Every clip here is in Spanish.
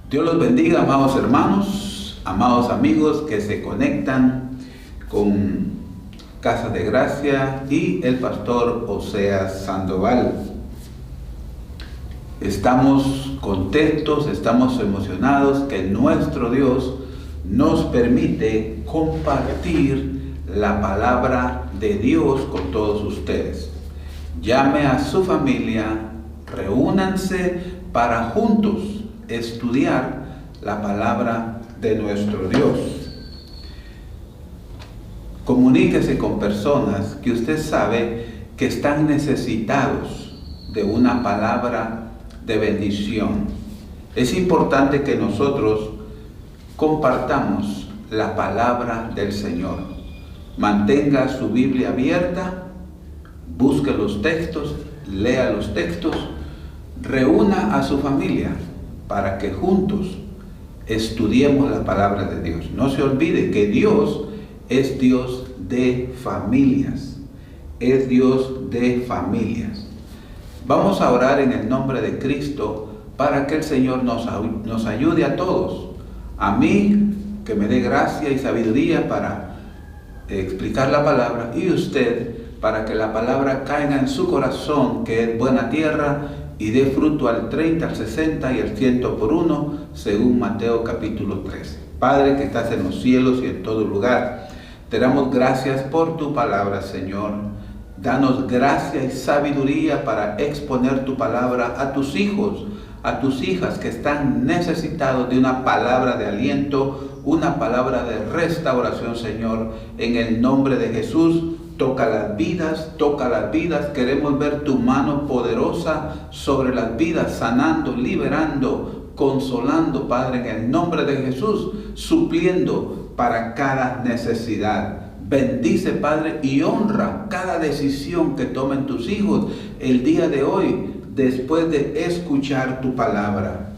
Dios los bendiga, amados hermanos, amados amigos que se conectan con Casa de Gracia y el pastor Oseas Sandoval. Estamos contentos, estamos emocionados que nuestro Dios nos permite compartir la palabra de Dios con todos ustedes. Llame a su familia, reúnanse para juntos estudiar la palabra de nuestro Dios. Comuníquese con personas que usted sabe que están necesitados de una palabra de bendición. Es importante que nosotros compartamos la palabra del Señor. Mantenga su Biblia abierta, busque los textos, lea los textos, reúna a su familia para que juntos estudiemos la palabra de Dios. No se olvide que Dios es Dios de familias. Es Dios de familias. Vamos a orar en el nombre de Cristo para que el Señor nos ayude a todos. A mí, que me dé gracia y sabiduría para explicar la palabra, y usted, para que la palabra caiga en su corazón, que es buena tierra, y dé fruto al 30, al 60 y al 100 por uno, según Mateo capítulo 13. Padre que estás en los cielos y en todo lugar, te damos gracias por tu palabra, Señor. Danos gracia y sabiduría para exponer tu palabra a tus hijos, a tus hijas que están necesitados de una palabra de aliento, una palabra de restauración, Señor. En el nombre de Jesús, toca las vidas, queremos ver tu mano poderosa sobre las vidas, sanando, liberando, consolando, Padre, en el nombre de Jesús, supliendo para cada necesidad. Bendice, Padre, y honra cada decisión que tomen tus hijos el día de hoy, después de escuchar tu palabra.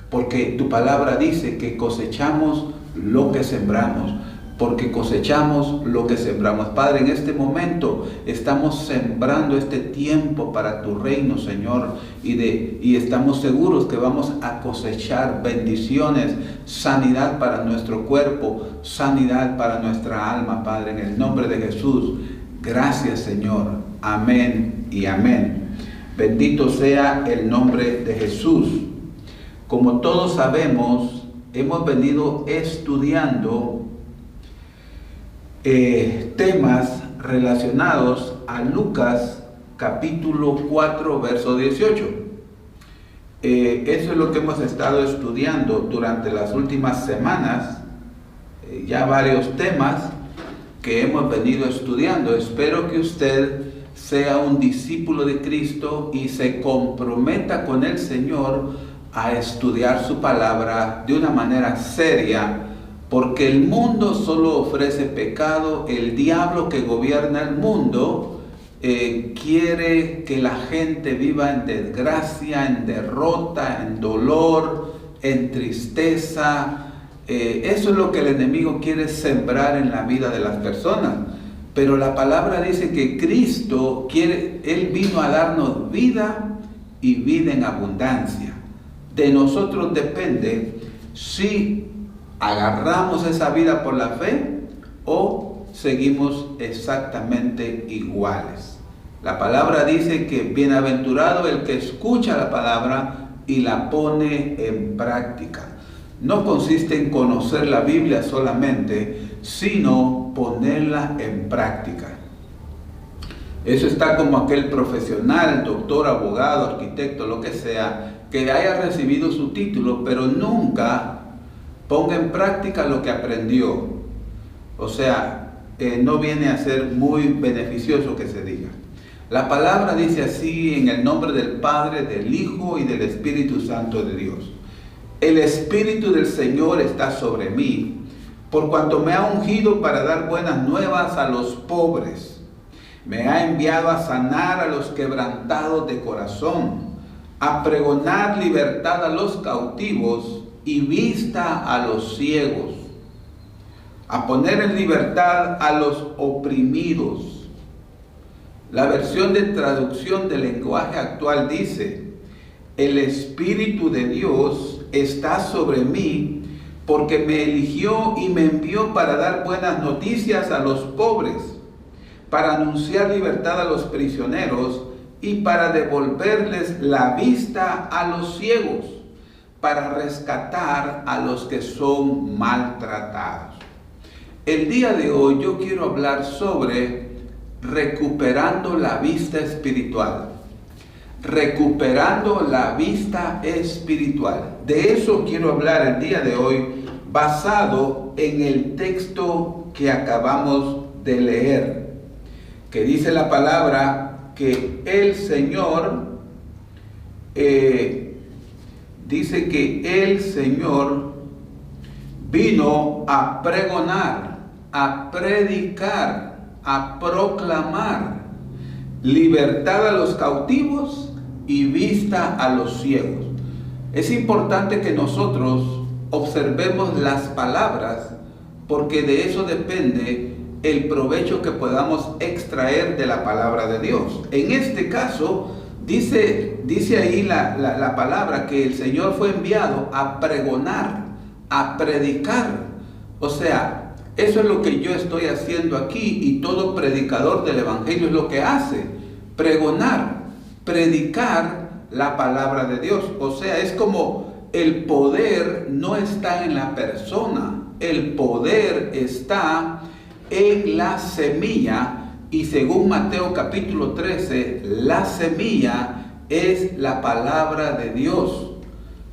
Porque tu palabra dice que cosechamos lo que sembramos. Porque cosechamos lo que sembramos. Padre, en este momento estamos sembrando este tiempo para tu reino, Señor, y estamos seguros que vamos a cosechar bendiciones, sanidad para nuestro cuerpo, sanidad para nuestra alma, Padre, en el nombre de Jesús. Gracias, Señor. Amén y amén. Bendito sea el nombre de Jesús. Como todos sabemos, hemos venido estudiando temas relacionados a Lucas capítulo 4 verso 18. Eso es lo que hemos estado estudiando durante las últimas semanas, ya varios temas que hemos venido estudiando. Espero que usted sea un discípulo de Cristo y se comprometa con el Señor a estudiar su palabra de una manera seria, porque el mundo solo ofrece pecado. El diablo que gobierna el mundo quiere que la gente viva en desgracia, en derrota, en dolor, en tristeza. Eso es lo que el enemigo quiere sembrar en la vida de las personas. Pero la palabra dice que Cristo Él vino a darnos vida y vida en abundancia. De nosotros depende si agarramos esa vida por la fe o seguimos exactamente iguales. La palabra dice que bienaventurado el que escucha la palabra y la pone en práctica. No consiste en conocer la Biblia solamente, sino ponerla en práctica. Eso está como aquel profesional, doctor, abogado, arquitecto, lo que sea, que haya recibido su título, pero nunca ponga en práctica lo que aprendió. O sea, no viene a ser muy beneficioso que se diga. La palabra dice así: en el nombre del Padre, del Hijo y del Espíritu Santo de Dios. El Espíritu del Señor está sobre mí, por cuanto me ha ungido para dar buenas nuevas a los pobres. Me ha enviado a sanar a los quebrantados de corazón, a pregonar libertad a los cautivos y vista a los ciegos, a poner en libertad a los oprimidos. La versión de traducción del lenguaje actual dice: el Espíritu de Dios está sobre mí, porque me eligió y me envió para dar buenas noticias a los pobres, para anunciar libertad a los prisioneros y para devolverles la vista a los ciegos, para rescatar a los que son maltratados. El día de hoy yo quiero hablar sobre recuperando la vista espiritual. Recuperando la vista espiritual. De eso quiero hablar el día de hoy, basado en el texto que acabamos de leer, que dice la palabra que el Señor, dice que el Señor vino a pregonar, a predicar, a proclamar libertad a los cautivos y vista a los ciegos. Es importante que nosotros observemos las palabras, porque de eso depende el provecho que podamos extraer de la palabra de Dios. En este caso, dice ahí la palabra que el Señor fue enviado a pregonar, a predicar. O sea, eso es lo que yo estoy haciendo aquí, y todo predicador del Evangelio es lo que hace: pregonar, predicar la palabra de Dios. O sea, es como el poder no está en la persona, el poder está en la semilla, y según Mateo capítulo 13, la semilla es la palabra de Dios.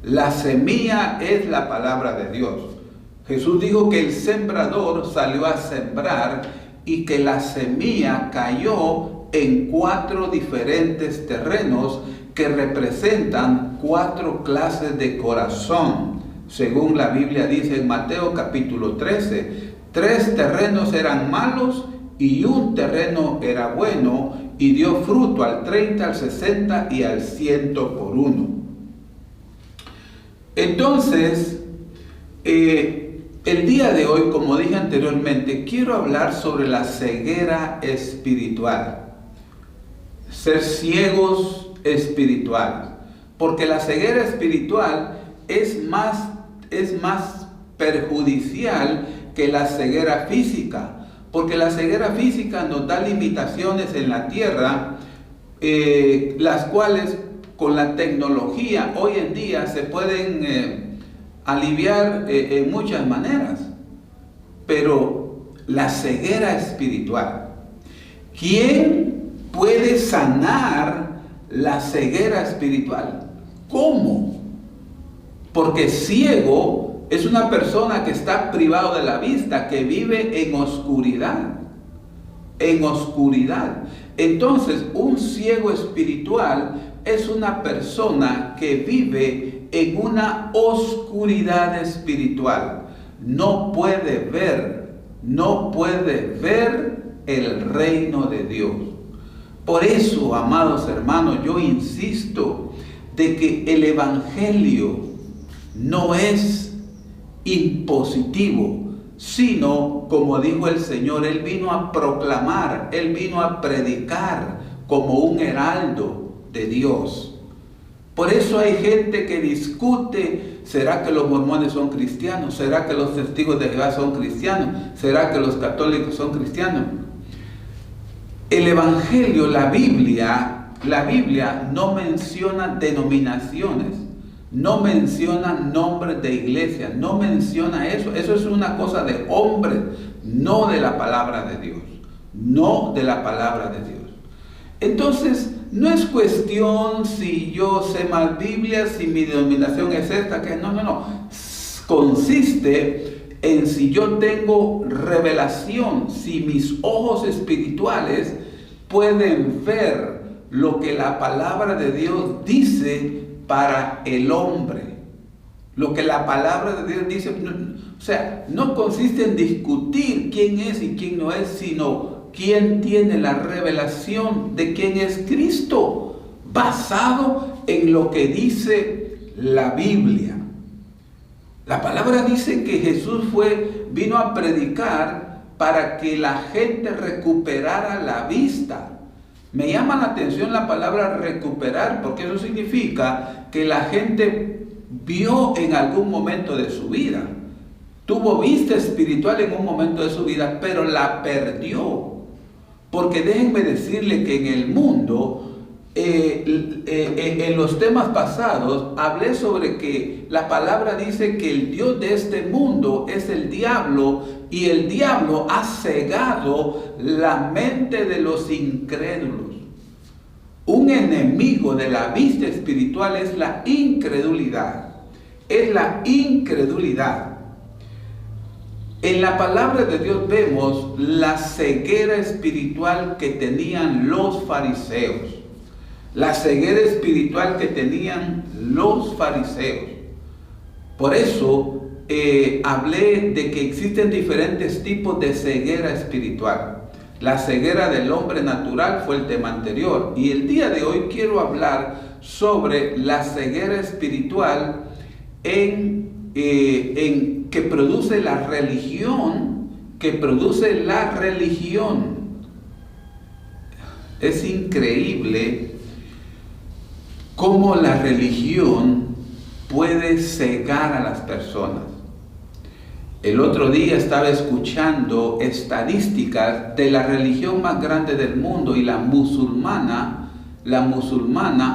La semilla es la palabra de Dios. Jesús dijo que el sembrador salió a sembrar y que la semilla cayó en 4 diferentes terrenos que representan 4 clases de corazón. Según la Biblia dice en Mateo capítulo 13, 3 terrenos eran malos y 1 terreno era bueno, y dio fruto al 30, al 60 y al 100 por 1. Entonces, el día de hoy, como dije anteriormente, quiero hablar sobre la ceguera espiritual. Ser ciegos espirituales. Porque la ceguera espiritual es más perjudicial que la ceguera física. Porque la ceguera física nos da limitaciones en la tierra, las cuales con la tecnología hoy en día se pueden aliviar en muchas maneras. Pero la ceguera espiritual, ¿quién puede sanar la ceguera espiritual? ¿Cómo? Porque ciego es una persona que está privado de la vista, que vive en oscuridad. En oscuridad. Entonces, un ciego espiritual es una persona que vive en una oscuridad espiritual. No puede ver el reino de Dios. Por eso, amados hermanos, yo insisto de que el Evangelio no es impositivo, sino, como dijo el Señor, Él vino a proclamar, Él vino a predicar como un heraldo de Dios. Por eso hay gente que discute: ¿será que los mormones son cristianos? ¿Será que los testigos de Jehová son cristianos? ¿Será que los católicos son cristianos? El Evangelio, la Biblia no menciona denominaciones, no menciona nombres de iglesia, no menciona eso. Eso es una cosa de hombres, no de la palabra de Dios. No de la palabra de Dios. Entonces, no es cuestión si yo sé más Biblia, si mi denominación es esta, que no. Consiste en si yo tengo revelación, si mis ojos espirituales pueden ver lo que la palabra de Dios dice para el hombre. Lo que la palabra de Dios dice, o sea, no consiste en discutir quién es y quién no es, sino quién tiene la revelación de quién es Cristo, basado en lo que dice la Biblia. La palabra dice que Jesús vino a predicar para que la gente recuperara la vista. Me llama la atención la palabra recuperar, porque eso significa que la gente vio en algún momento de su vida. Tuvo vista espiritual en un momento de su vida, pero la perdió. Porque déjenme decirle que en el mundo, en los temas pasados, hablé sobre que la palabra dice que el Dios de este mundo es el diablo, y el diablo ha cegado la mente de los incrédulos. Un enemigo de la vista espiritual es la incredulidad. Es la incredulidad. En la palabra de Dios vemos la ceguera espiritual que tenían los fariseos. La ceguera espiritual que tenían los fariseos. Por eso hablé de que existen diferentes tipos de ceguera espiritual. La ceguera del hombre natural fue el tema anterior. Y el día de hoy quiero hablar sobre la ceguera espiritual que produce la religión, Es increíble cómo la religión puede cegar a las personas. El otro día estaba escuchando estadísticas de la religión más grande del mundo, y la musulmana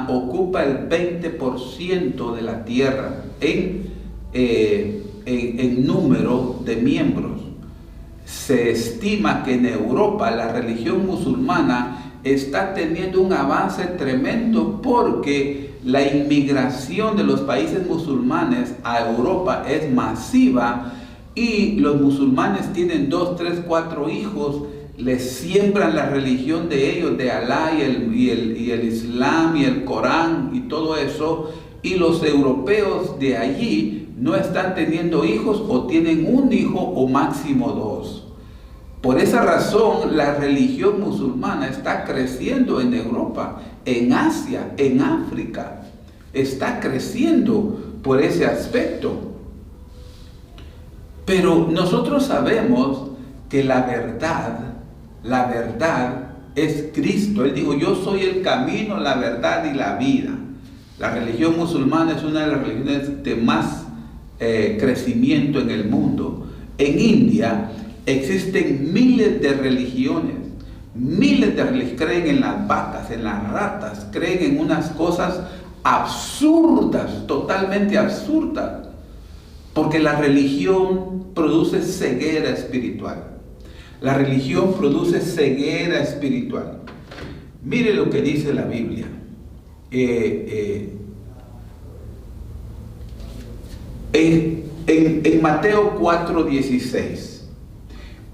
ocupa el 20% de la tierra en número de miembros. Se estima que en Europa la religión musulmana está teniendo un avance tremendo, porque la inmigración de los países musulmanes a Europa es masiva, y los musulmanes tienen 2, 3, 4 hijos, les siembran la religión de ellos, de Alá y el Islam y el Corán y todo eso, y los europeos de allí no están teniendo hijos, o tienen un hijo o máximo 2. Por esa razón la religión musulmana está creciendo en Europa, en Asia, en África. Está creciendo por ese aspecto. Pero nosotros sabemos que la verdad es Cristo. Él dijo: yo soy el camino, la verdad y la vida. La religión musulmana es una de las religiones de más crecimiento en el mundo. En India existen miles de religiones. Creen en las vacas, en las ratas, creen en unas cosas absurdas, totalmente absurdas. Porque la religión produce ceguera espiritual. La religión produce ceguera espiritual. Mire lo que dice la Biblia. En Mateo 4:16.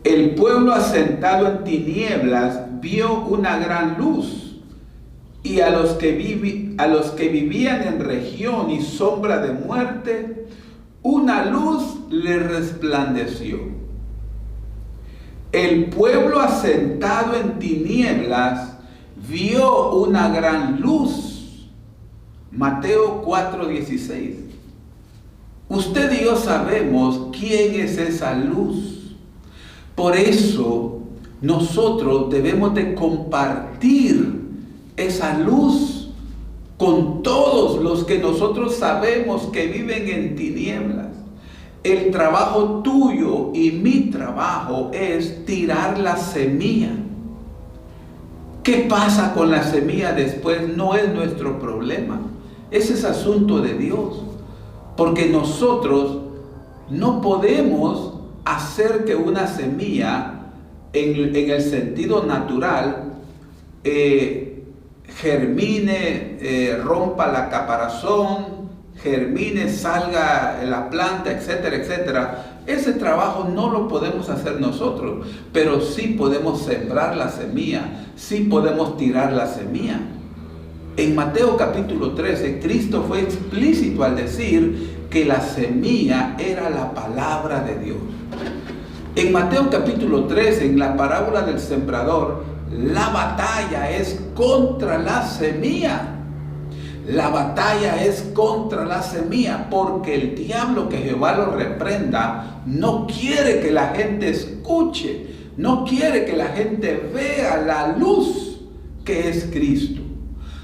El pueblo asentado en tinieblas vio una gran luz, y a los que vivían en región y sombra de muerte, una luz le resplandeció. El pueblo asentado en tinieblas vio una gran luz. Mateo 4:16. Usted y yo sabemos quién es esa luz. Por eso nosotros debemos de compartir esa luz con todos los que nosotros sabemos que viven en tinieblas. El trabajo tuyo y mi trabajo es tirar la semilla. ¿Qué pasa con la semilla después? No es nuestro problema. Ese es asunto de Dios. Porque nosotros no podemos hacer que una semilla, en el sentido natural, germine, rompa la caparazón, germine, salga la planta, etcétera, etcétera. Ese trabajo no lo podemos hacer nosotros, pero sí podemos sembrar la semilla, sí podemos tirar la semilla. En Mateo capítulo 13, Cristo fue explícito al decir que la semilla era la palabra de Dios. En Mateo capítulo 13, en la parábola del sembrador, la batalla es contra la semilla. La batalla es contra la semilla, porque el diablo, que Jehová lo reprenda, no quiere que la gente escuche, no quiere que la gente vea la luz que es Cristo.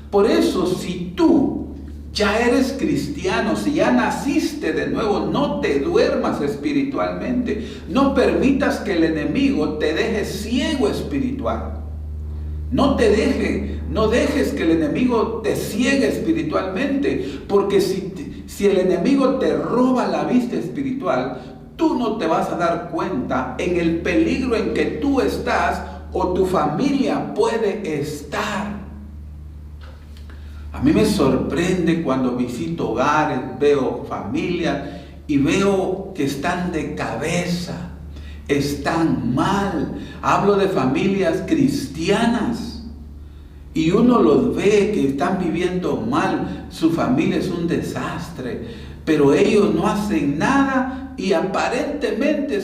Por eso, si tú ya eres cristiano, si ya naciste de nuevo, no te duermas espiritualmente. No permitas que el enemigo te deje ciego espiritual. No dejes que el enemigo te ciegue espiritualmente, porque si el enemigo te roba la vista espiritual, tú no te vas a dar cuenta en el peligro en que tú estás o tu familia puede estar. A mí me sorprende cuando visito hogares, veo familias y veo que están de cabeza, están mal. Hablo de familias cristianas y uno los ve que están viviendo mal, su familia es un desastre, pero ellos no hacen nada y aparentemente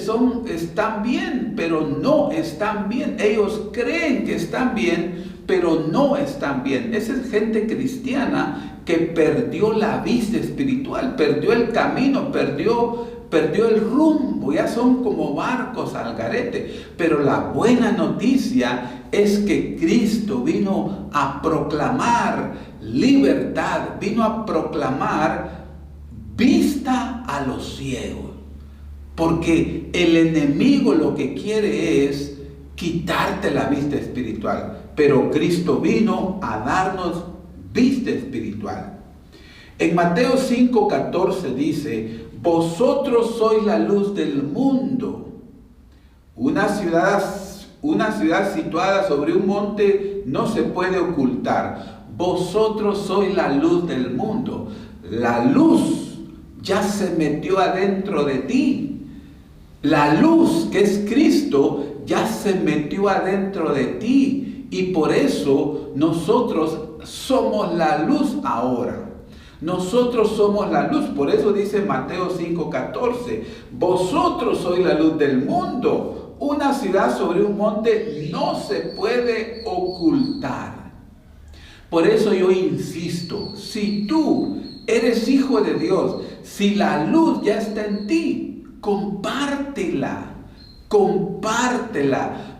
están bien, pero no están bien. Ellos creen que están bien, pero no están bien. Esa es gente cristiana que perdió la vista espiritual, perdió el camino, perdió el rumbo, ya son como barcos al garete. Pero la buena noticia es que Cristo vino a proclamar libertad, vino a proclamar vista a los ciegos. Porque el enemigo lo que quiere es quitarte la vista espiritual. Pero Cristo vino a darnos vista espiritual. En Mateo 5:14 dice: vosotros sois la luz del mundo. Una ciudad situada sobre un monte no se puede ocultar. Vosotros sois la luz del mundo. La luz ya se metió adentro de ti. La luz, que es Cristo, ya se metió adentro de ti. Y por eso nosotros somos la luz ahora. Nosotros somos la luz. Por eso dice Mateo 5:14: vosotros sois la luz del mundo. Una ciudad sobre un monte no se puede ocultar. Por eso yo insisto, si tú eres hijo de Dios, si la luz ya está en ti, compártela.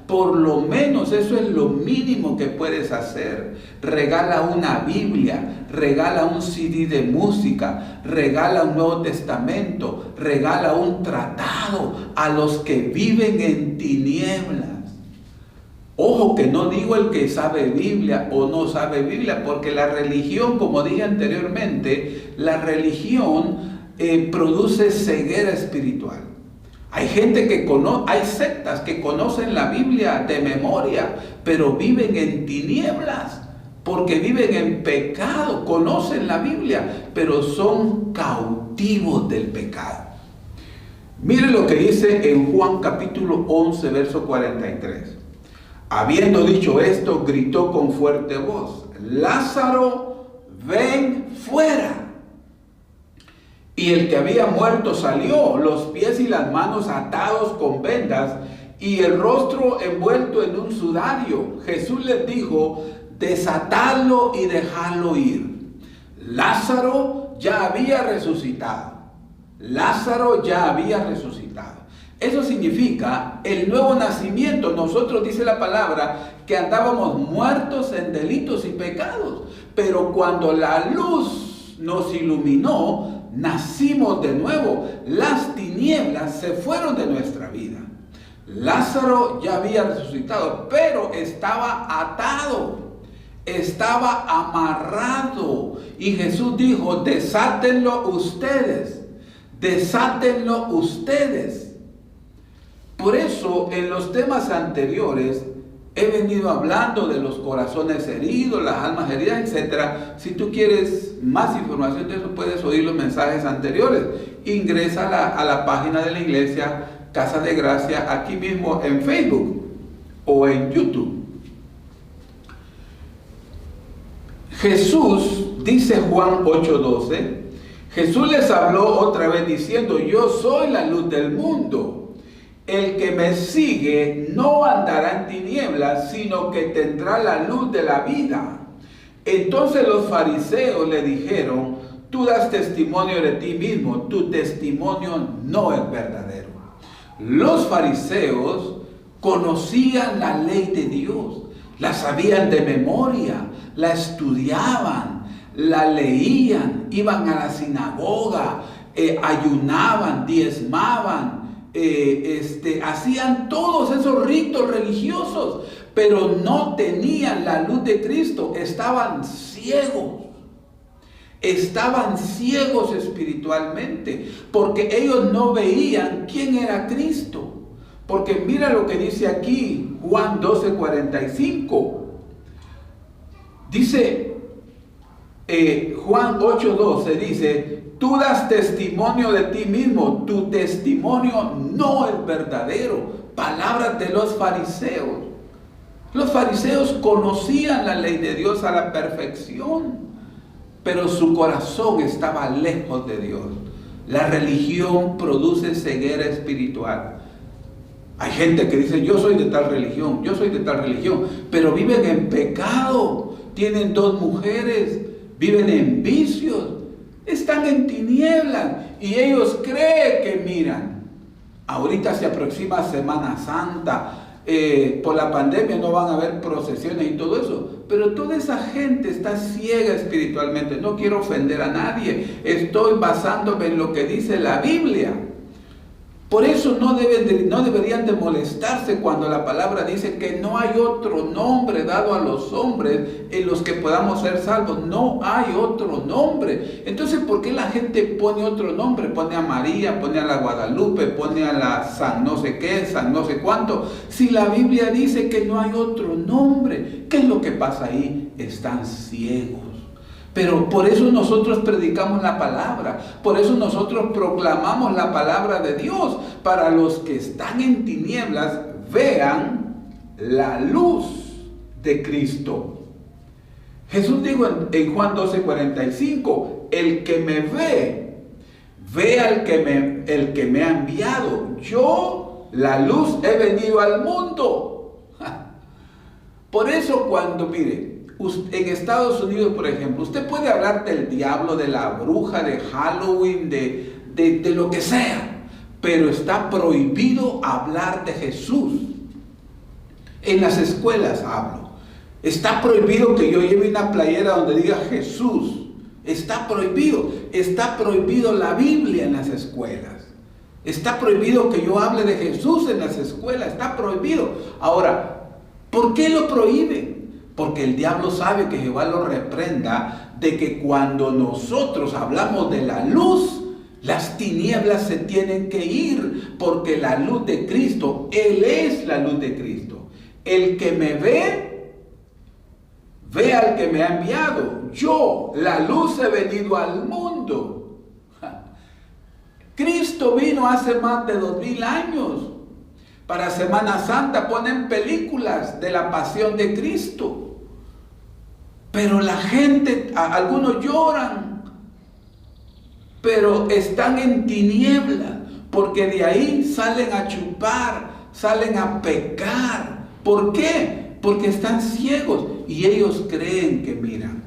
Por lo menos eso es lo mínimo que puedes hacer. Regala una Biblia, regala un CD de música, regala un Nuevo Testamento, regala un tratado a los que viven en tinieblas. Ojo, que no digo el que sabe Biblia o no sabe Biblia, porque la religión, como dije anteriormente, la religión produce ceguera espiritual. Hay hay sectas que conocen la Biblia de memoria, pero viven en tinieblas, porque viven en pecado. Conocen la Biblia, pero son cautivos del pecado. Mire lo que dice en Juan capítulo 11, verso 43. Habiendo dicho esto, gritó con fuerte voz: Lázaro, ven fuera. Y el que había muerto salió, los pies y las manos atados con vendas y el rostro envuelto en un sudario. Jesús les dijo: desatadlo y dejadlo ir. Lázaro ya había resucitado. Lázaro ya había resucitado. Eso significa el nuevo nacimiento. Nosotros, dice la palabra, que andábamos muertos en delitos y pecados, pero cuando la luz nos iluminó, nacimos de nuevo. Las tinieblas se fueron de nuestra vida. Lázaro ya había resucitado, pero estaba atado, estaba amarrado. Y Jesús dijo: desátenlo ustedes, desátenlo ustedes. Por eso, en los temas anteriores, he venido hablando de los corazones heridos, las almas heridas, etc. Si tú quieres más información de eso, puedes oír los mensajes anteriores. Ingresa a la página de la iglesia Casa de Gracia, aquí mismo en Facebook o en YouTube. Jesús, dice Juan 8:12, Jesús les habló otra vez diciendo: yo soy la luz del mundo. El que me sigue no andará en tinieblas, sino que tendrá la luz de la vida. Entonces los fariseos le dijeron: tú das testimonio de ti mismo, tu testimonio no es verdadero. Los fariseos conocían la ley de Dios, la sabían de memoria, la estudiaban, la leían, iban a la sinagoga, ayunaban, diezmaban, hacían todos esos ritos religiosos, pero no tenían la luz de Cristo, estaban ciegos espiritualmente, porque ellos no veían quién era Cristo. Porque mira lo que dice aquí Juan 12:45. Dice Juan 8:12, dice: tú das testimonio de ti mismo, tu testimonio no es verdadero. Palabras de los fariseos. Los fariseos conocían la ley de Dios a la perfección, pero su corazón estaba lejos de Dios. La religión produce ceguera espiritual. Hay gente que dice: yo soy de tal religión, yo soy de tal religión, pero viven en pecado, tienen 2 mujeres, viven en vicios, están en tinieblas y ellos creen que miran. Ahorita se aproxima Semana Santa, por la pandemia no van a haber procesiones y todo eso, pero toda esa gente está ciega espiritualmente. No quiero ofender a nadie, estoy basándome en lo que dice la Biblia. Por eso no deberían de molestarse cuando la palabra dice que no hay otro nombre dado a los hombres en los que podamos ser salvos. No hay otro nombre. Entonces, ¿por qué la gente pone otro nombre? Pone a María, pone a la Guadalupe, pone a la San no sé qué, San no sé cuánto. Si la Biblia dice que no hay otro nombre, ¿qué es lo que pasa ahí? Están ciegos. Pero por eso nosotros predicamos la palabra, por eso nosotros proclamamos la palabra de Dios, para los que están en tinieblas vean la luz de Cristo. Jesús dijo en Juan 12:45, el que me ve al el que me ha enviado. Yo, la luz, he venido al mundo. Por eso cuando, mire, en Estados Unidos, por ejemplo, usted puede hablar del diablo, de la bruja, de Halloween, de lo que sea, pero está prohibido hablar de Jesús. En las escuelas hablo. Está prohibido que yo lleve una playera donde diga Jesús. Está prohibido. Está prohibido la Biblia en las escuelas. Está prohibido que yo hable de Jesús en las escuelas. Está prohibido. Ahora, ¿por qué lo prohíben? Porque el diablo sabe, que Jehová lo reprenda, de que cuando nosotros hablamos de la luz, las tinieblas se tienen que ir, porque la luz de Cristo, Él es la luz de Cristo. El que me ve al que me ha enviado. Yo, la luz, he venido al mundo. Cristo vino hace más de 2000 años. Para Semana Santa ponen películas de la pasión de Cristo. Pero la gente, algunos lloran, pero están en tinieblas, porque de ahí salen a chupar, salen a pecar. ¿Por qué? Porque están ciegos y ellos creen que miran.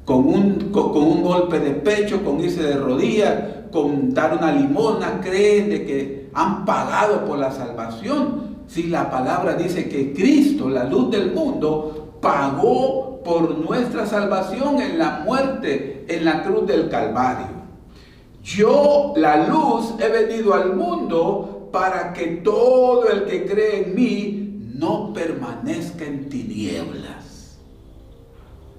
Con un golpe de pecho, con irse de rodillas, con dar una limosna, creen de que han pagado por la salvación. Si la palabra dice que Cristo, la luz del mundo, pagó por nuestra salvación en la muerte, en la cruz del Calvario. Yo, la luz, he venido al mundo para que todo el que cree en mí no permanezca en tinieblas.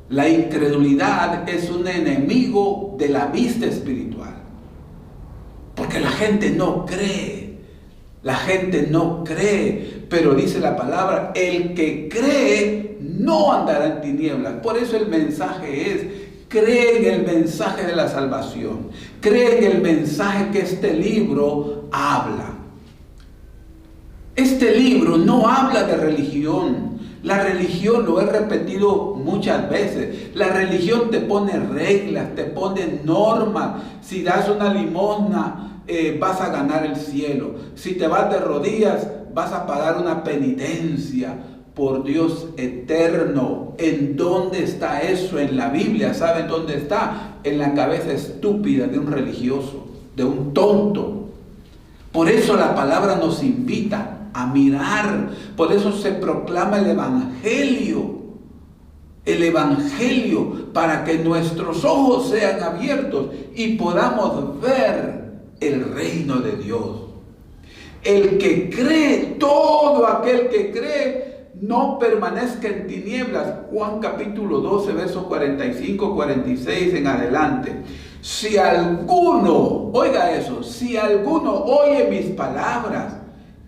La incredulidad es un enemigo de la vista espiritual, porque la gente no cree. La gente no cree, pero dice la palabra, el que cree no andará en tinieblas. Por eso el mensaje es: cree en el mensaje de la salvación, cree en el mensaje que este libro habla. Este libro no habla de religión. La religión, lo he repetido muchas veces, la religión te pone reglas, te pone normas. Si das una limosna, vas a ganar el cielo. Si te vas de rodillas, vas a pagar una penitencia. Por Dios eterno, ¿en dónde está eso en la Biblia? ¿Saben dónde está? En la cabeza estúpida de un religioso, de un tonto. Por eso la palabra nos invita a mirar. Por eso se proclama el Evangelio. el Evangelio para que nuestros ojos sean abiertos y podamos ver el reino de Dios. El que cree, todo aquel que cree, no permanezca en tinieblas. Juan capítulo 12, versos 45, 46 en adelante. Si alguno, oiga eso, si alguno oye mis palabras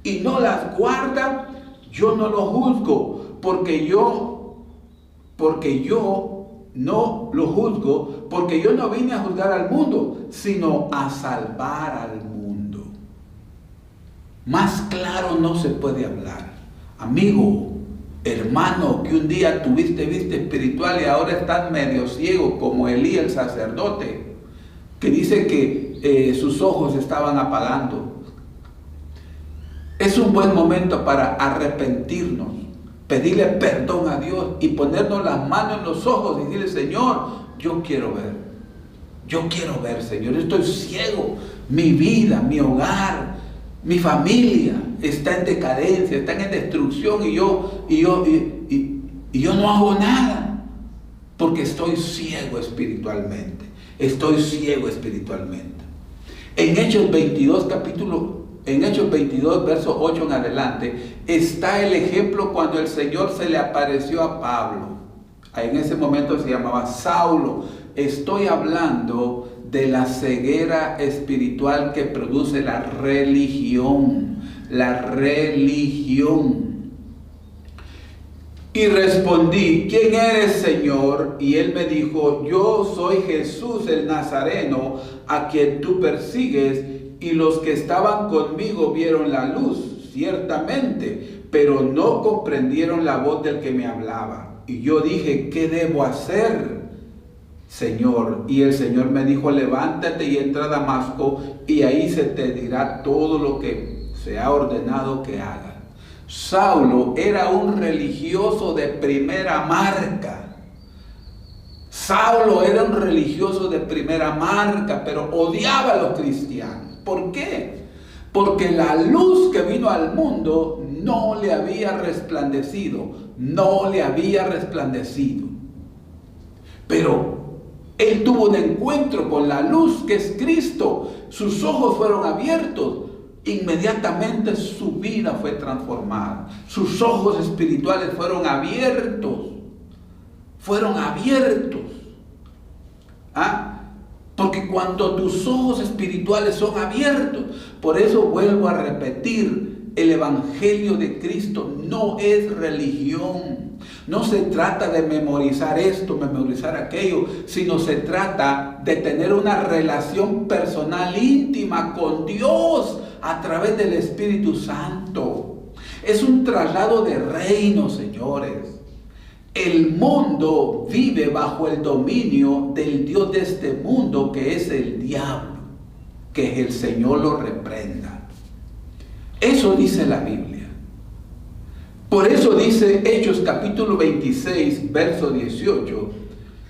y no las guarda, yo no lo juzgo, porque yo no lo juzgo, porque yo no vine a juzgar al mundo, sino a salvar al mundo. Más claro no se puede hablar. Amigo, hermano, que un día tuviste vista espiritual y ahora estás medio ciego, como Elí el sacerdote, que dice que sus ojos estaban apagando. Es un buen momento para arrepentirnos, pedirle perdón a Dios y ponernos las manos en los ojos y decirle: Señor, yo quiero ver, Señor, estoy ciego, mi vida, mi hogar, mi familia está en decadencia, está en destrucción y yo no hago nada porque estoy ciego espiritualmente. En Hechos 22, verso 8 en adelante, está el ejemplo cuando el Señor se le apareció a Pablo. En ese momento se llamaba Saulo. Estoy hablando de la ceguera espiritual que produce la religión. Y respondí: ¿quién eres, Señor? Y él me dijo: yo soy Jesús el Nazareno, a quien tú persigues. Y los que estaban conmigo vieron la luz, ciertamente, pero no comprendieron la voz del que me hablaba. Y yo dije: ¿qué debo hacer, Señor? Y el Señor me dijo: levántate y entra a Damasco, y ahí se te dirá todo lo que se ha ordenado que hagas. Saulo era un religioso de primera marca. Pero odiaba a los cristianos. ¿Por qué? Porque la luz que vino al mundo no le había resplandecido. Pero él tuvo un encuentro con la luz que es Cristo. Sus ojos fueron abiertos. Inmediatamente su vida fue transformada. Sus ojos espirituales fueron abiertos. Porque cuando tus ojos espirituales son abiertos, por eso vuelvo a repetir, el Evangelio de Cristo no es religión. No se trata de memorizar esto, memorizar aquello, sino se trata de tener una relación personal íntima con Dios a través del Espíritu Santo. Es un traslado de reino, señores. El mundo vive bajo el dominio del Dios de este mundo, que es el diablo. Que el Señor lo reprenda. Eso dice la Biblia. Por eso dice Hechos capítulo 26, verso 18.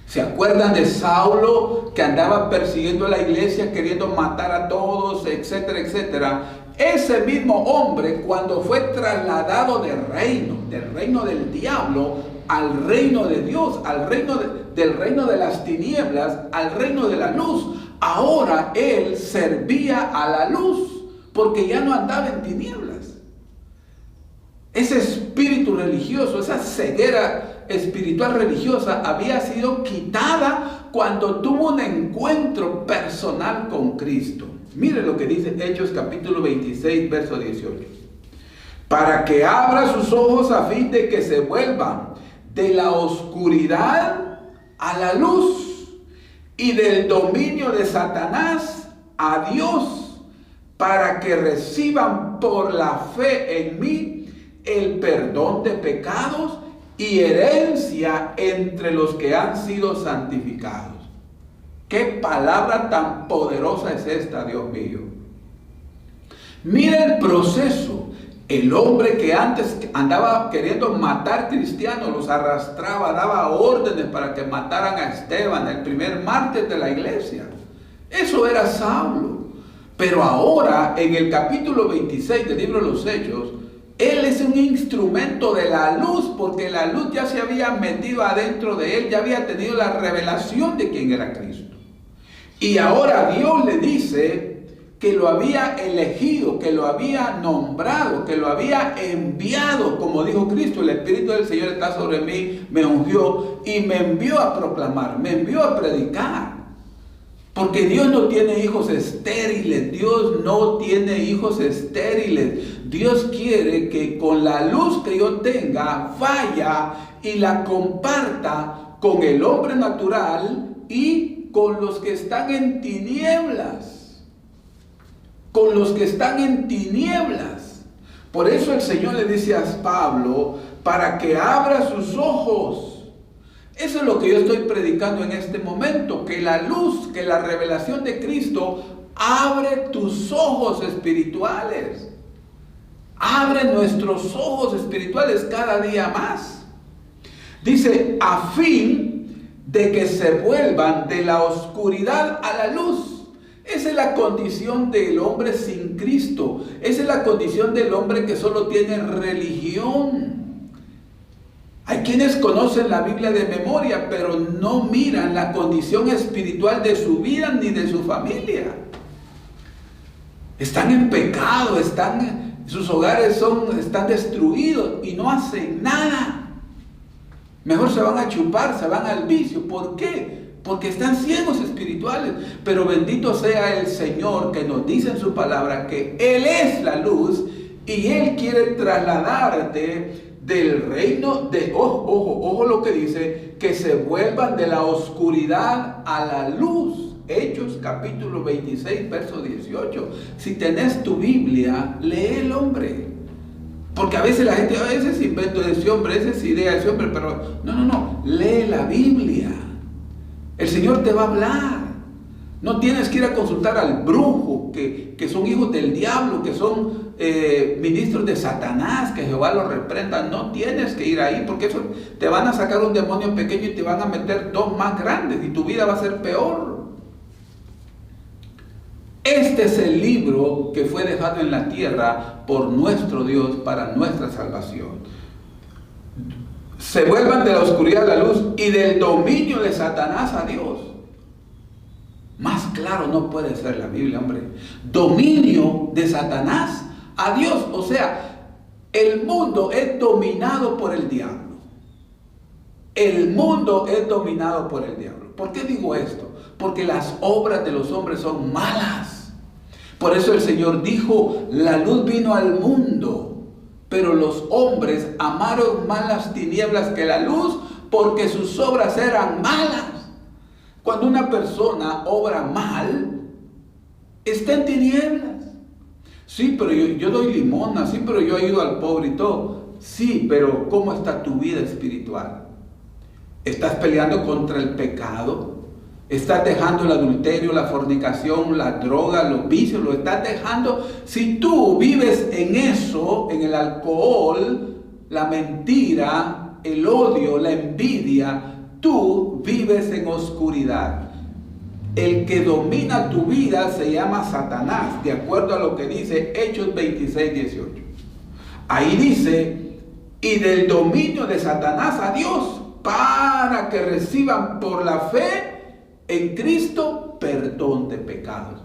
¿Se acuerdan de Saulo que andaba persiguiendo a la iglesia, queriendo matar a todos, etcétera, etcétera? Ese mismo hombre, cuando fue trasladado del reino del diablo, al reino de Dios, del reino de las tinieblas, al reino de la luz, ahora él servía a la luz, porque ya no andaba en tinieblas. Ese espíritu religioso, esa ceguera espiritual religiosa había sido quitada cuando tuvo un encuentro personal con Cristo. Mire lo que dice Hechos capítulo 26, verso 18. Para que abra sus ojos a fin de que se vuelvan de la oscuridad a la luz y del dominio de Satanás a Dios, para que reciban por la fe en mí el perdón de pecados y herencia entre los que han sido santificados. ¿Qué palabra tan poderosa es esta, Dios mío? Mira el proceso. El hombre que antes andaba queriendo matar cristianos, los arrastraba, daba órdenes para que mataran a Esteban, el primer mártir de la iglesia. Eso era Saulo. Pero ahora, en el capítulo 26 del libro de los Hechos, Él es un instrumento de la luz, porque la luz ya se había metido adentro de él, ya había tenido la revelación de quién era Cristo. Y ahora Dios le dice que lo había elegido, que lo había nombrado, que lo había enviado, como dijo Cristo: el Espíritu del Señor está sobre mí, me ungió y me envió a proclamar, me envió a predicar. Porque Dios no tiene hijos estériles, Dios no tiene hijos estériles. Dios quiere que con la luz que yo tenga, vaya y la comparta con el hombre natural y con los que están en tinieblas. Con los que están en tinieblas. Por eso el Señor le dice a Pablo, para que abra sus ojos. Eso es lo que yo estoy predicando en este momento, que la luz, que la revelación de Cristo abre tus ojos espirituales. Abre nuestros ojos espirituales cada día más. Dice, a fin de que se vuelvan de la oscuridad a la luz. Esa es la condición del hombre sin Cristo. Esa es la condición del hombre que solo tiene religión. Hay quienes conocen la Biblia de memoria, pero no miran la condición espiritual de su vida ni de su familia. Están en pecado, sus hogares están destruidos y no hacen nada. Mejor se van a chupar, se van al vicio. ¿Por qué? Porque están ciegos espirituales. Pero bendito sea el Señor que nos dice en su palabra que Él es la luz y Él quiere trasladarte del reino de, ojo lo que dice, que se vuelvan de la oscuridad a la luz. Hechos capítulo 26, verso 18. Si tenés tu Biblia, lee el hombre. Porque a veces la gente, ese es invento de ese hombre, esa es idea de ese hombre, pero no, lee la Biblia. El Señor te va a hablar. No tienes que ir a consultar al brujo, que son hijos del diablo, que son ministros de Satanás, que Jehová los reprenda. No tienes que ir ahí, porque eso te van a sacar un demonio pequeño y te van a meter dos más grandes y tu vida va a ser peor. Este es el libro que fue dejado en la tierra por nuestro Dios para nuestra salvación. Se vuelvan de la oscuridad a la luz y del dominio de Satanás a Dios. Más claro no puede ser la Biblia, hombre. Dominio de Satanás a Dios. O sea, el mundo es dominado por el diablo. El mundo es dominado por el diablo. ¿Por qué digo esto? Porque las obras de los hombres son malas. Por eso el Señor dijo, la luz vino al mundo, pero los hombres amaron más las tinieblas que la luz, porque sus obras eran malas. Cuando una persona obra mal, está en tinieblas. Sí, pero yo doy limosna, sí, pero yo ayudo al pobre y todo. Sí, pero ¿cómo está tu vida espiritual? ¿Estás peleando contra el pecado? ¿Estás dejando el adulterio, la fornicación, la droga, los vicios? ¿Lo estás dejando? Si tú vives en eso, en el alcohol, la mentira, el odio, la envidia, tú vives en oscuridad. El que domina tu vida se llama Satanás, de acuerdo a lo que dice Hechos 26, 18. Ahí dice, y del dominio de Satanás a Dios, para que reciban por la fe en Cristo perdón de pecados.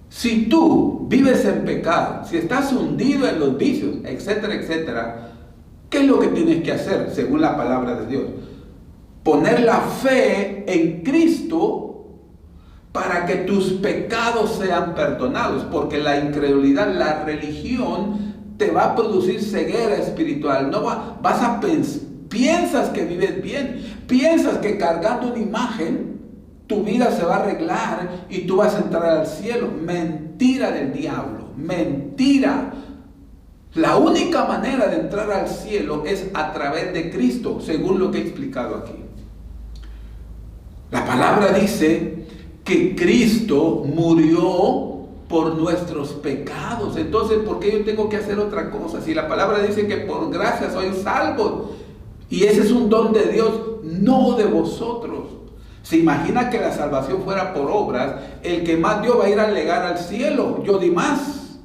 Si tú vives en pecado, si estás hundido en los vicios, etcétera, etcétera, ¿qué es lo que tienes que hacer según la palabra de Dios? Poner la fe en Cristo para que tus pecados sean perdonados, porque la incredulidad, la religión te va a producir ceguera espiritual. Piensas que vives bien, piensas que cargando una imagen tu vida se va a arreglar y tú vas a entrar al cielo. Mentira del diablo, mentira. La única manera de entrar al cielo es a través de Cristo, según lo que he explicado aquí. La palabra dice que Cristo murió por nuestros pecados. Entonces, ¿por qué yo tengo que hacer otra cosa? Si la palabra dice que por gracia soy salvo, y ese es un don de Dios, no de vosotros. ¿Se imagina que la salvación fuera por obras? El que más dio va a ir a alegar al cielo, yo di más.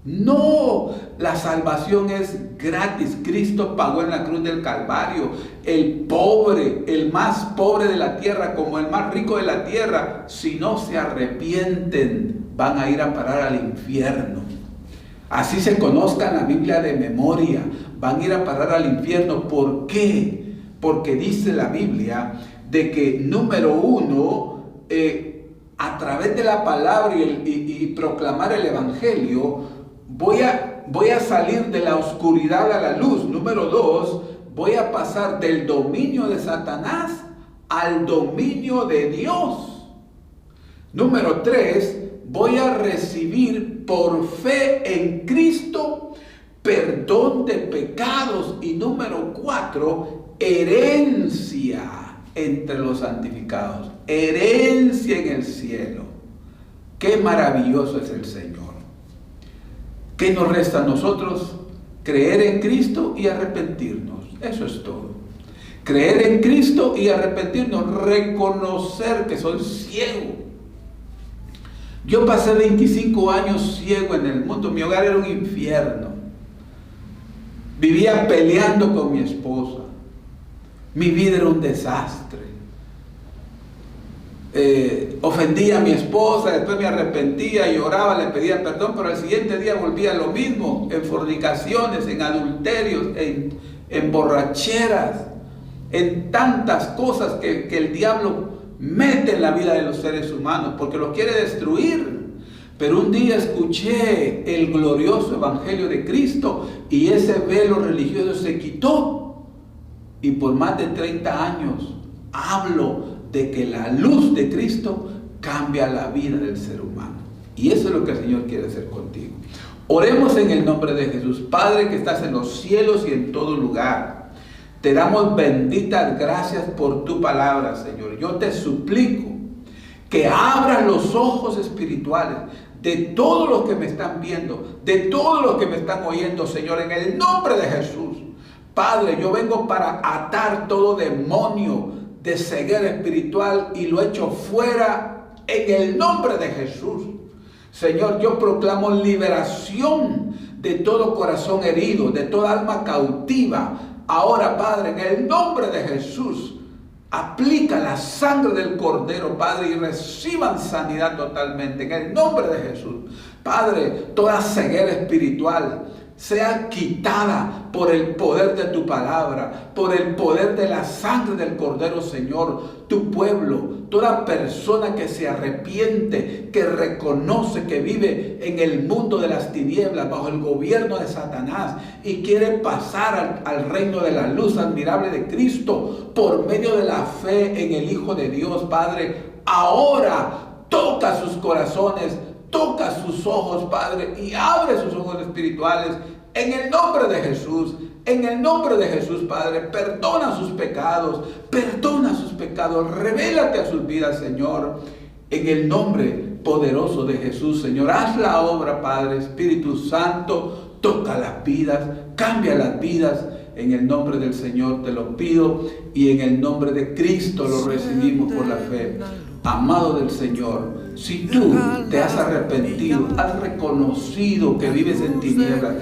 No, la salvación es gratis. Cristo pagó en la cruz del Calvario. El pobre, el más pobre de la tierra, como el más rico de la tierra, si no se arrepienten, van a ir a parar al infierno. Así se conozcan la Biblia de memoria, van a ir a parar al infierno. ¿Por qué? Porque dice la Biblia de que, número uno, a través de la palabra y proclamar el Evangelio, voy a salir de la oscuridad a la luz. Número dos, voy a pasar del dominio de Satanás al dominio de Dios. Número tres, voy a recibir por fe en Cristo perdón de pecados. Y número cuatro, herencia entre los santificados, herencia en el cielo. Qué maravilloso es el Señor. ¿Qué nos resta a nosotros? Creer en Cristo y arrepentirnos. Eso es todo. Creer en Cristo y arrepentirnos, reconocer que soy ciego. Yo pasé 25 años ciego en el mundo. Mi hogar era un infierno. Vivía peleando con mi esposa. Mi vida era un desastre. Ofendía a mi esposa, después me arrepentía, lloraba, le pedía perdón, pero al siguiente día volvía a lo mismo, en fornicaciones, en adulterios, en borracheras, en tantas cosas que el diablo mete en la vida de los seres humanos, porque los quiere destruir. Pero un día escuché el glorioso Evangelio de Cristo y ese velo religioso se quitó. Y por más de 30 años hablo de que la luz de Cristo cambia la vida del ser humano. Y eso es lo que el Señor quiere hacer contigo. Oremos en el nombre de Jesús. Padre que estás en los cielos y en todo lugar, te damos benditas gracias por tu palabra, Señor. Yo te suplico que abras los ojos espirituales de todos los que me están viendo, de todos los que me están oyendo, Señor, en el nombre de Jesús. Padre, yo vengo para atar todo demonio de ceguera espiritual y lo echo fuera en el nombre de Jesús. Señor, yo proclamo liberación de todo corazón herido, de toda alma cautiva. Ahora, Padre, en el nombre de Jesús, aplica la sangre del Cordero, Padre, y reciban sanidad totalmente. En el nombre de Jesús, Padre, toda ceguera espiritual sea quitada por el poder de tu palabra, por el poder de la sangre del Cordero, Señor. Tu pueblo, toda persona que se arrepiente, que reconoce que vive en el mundo de las tinieblas, bajo el gobierno de Satanás, y quiere pasar al reino de la luz admirable de Cristo, por medio de la fe en el Hijo de Dios, Padre, ahora toca sus corazones, toca sus ojos, Padre, y abre sus ojos espirituales en el nombre de Jesús. En el nombre de Jesús, Padre, perdona sus pecados, revélate a sus vidas, Señor. En el nombre poderoso de Jesús, Señor, haz la obra, Padre. Espíritu Santo, toca las vidas, cambia las vidas. En el nombre del Señor te lo pido y en el nombre de Cristo lo recibimos por la fe. Amado del Señor, si tú te has arrepentido, has reconocido que vives en tinieblas,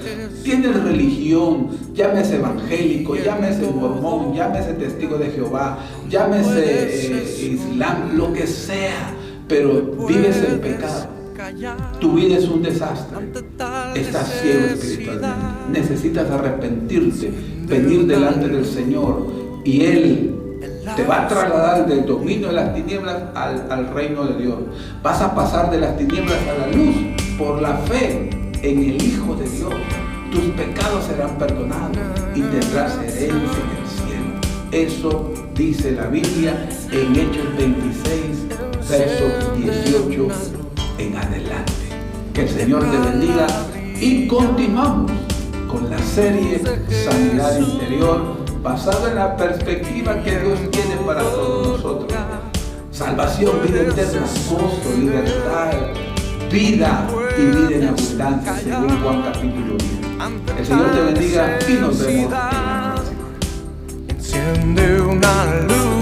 tienes religión, llámese evangélico, llámese mormón, llámese testigo de Jehová, llámese islam, lo que sea, pero vives en pecado, tu vida es un desastre, estás ciego espiritualmente, necesitas arrepentirte, venir delante del Señor y Él te va a trasladar del dominio de las tinieblas al reino de Dios. Vas a pasar de las tinieblas a la luz por la fe en el Hijo de Dios. Tus pecados serán perdonados y tendrás herencia en el cielo. Eso dice la Biblia en Hechos 26, versos 18 en adelante. Que el Señor te bendiga y continuamos con la serie Sanidad Interior, basado en la perspectiva que Dios tiene para todos nosotros. Salvación, vida eterna, gozo, libertad, vida y vida en abundancia, según Juan capítulo 10. El Señor te bendiga y nos vemos en la próxima. Enciende una luz.